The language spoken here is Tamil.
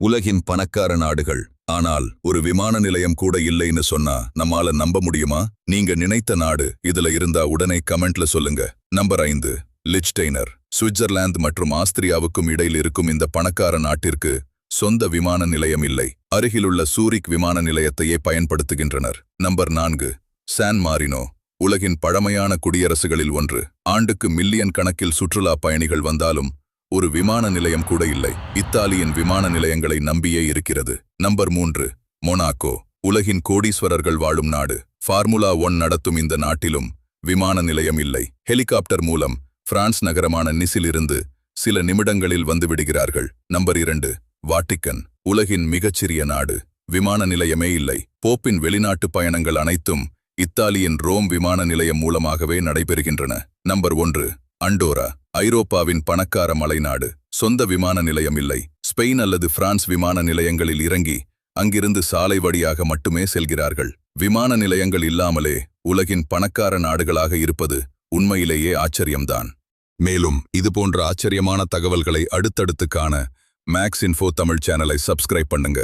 உலகின் பணக்கார நாடுகள். ஆனால் ஒரு விமான நிலையம் கூட இல்லைன்னு சொன்னா நம்மால நம்ப முடியுமா? நீங்க நினைத்த நாடு இதுல இருந்தா உடனே கமெண்ட்ல சொல்லுங்க. நம்பர் 5, லிச்டெய்னர். சுவிட்சர்லாந்து மற்றும் ஆஸ்திரியாவுக்கும் இடையில் இருக்கும் இந்த பணக்கார நாட்டிற்கு சொந்த விமான நிலையம் இல்லை. அருகிலுள்ள சூரிக் விமான நிலையத்தையே பயன்படுத்துகின்றனர். Number 4, San Marino. உலகின் பழமையான குடியரசுகளில் ஒன்று. ஆண்டுக்கு மில்லியன் கணக்கில் சுற்றுலா பயணிகள் வந்தாலும் ஒரு விமான நிலையம் கூட இல்லை. இத்தாலியின் விமான நிலையங்களை நம்பியே இருக்கிறது. Number 3, Monaco. உலகின் கோடீஸ்வரர்கள் வாழும் நாடு. ஃபார்முலா 1 நடத்தும் இந்த நாட்டிலும் விமான நிலையம் இல்லை. ஹெலிகாப்டர் மூலம் பிரான்ஸ் நகரமான நிஸிலிருந்து சில நிமிடங்களில் வந்துவிடுகிறார்கள். Number 2, Vatican. உலகின் மிகச்சிறிய நாடு. விமான நிலையமே இல்லை. போப்பின் வெளிநாட்டு பயணங்கள் அனைத்தும் இத்தாலியின் ரோம் விமான நிலையம் மூலமாகவே நடைபெறுகின்றன. Number 1, Andorra. ஐரோப்பாவின் பணக்கார மலைநாடு. சொந்த விமான நிலையம் இல்லை. ஸ்பெயின் அல்லது பிரான்ஸ் விமான நிலையங்களில் இறங்கி அங்கிருந்து சாலை வழியாக மட்டுமே செல்கிறார்கள். விமான நிலையங்கள் இல்லாமலே உலகின் பணக்கார நாடுகளாக இருப்பது உண்மையிலேயே ஆச்சரியம்தான். மேலும் இதுபோன்ற ஆச்சரியமான தகவல்களை அடுத்தடுத்து காண மேக்ஸ் இன்ஃபோ தமிழ் சேனலை சப்ஸ்கிரைப் பண்ணுங்க.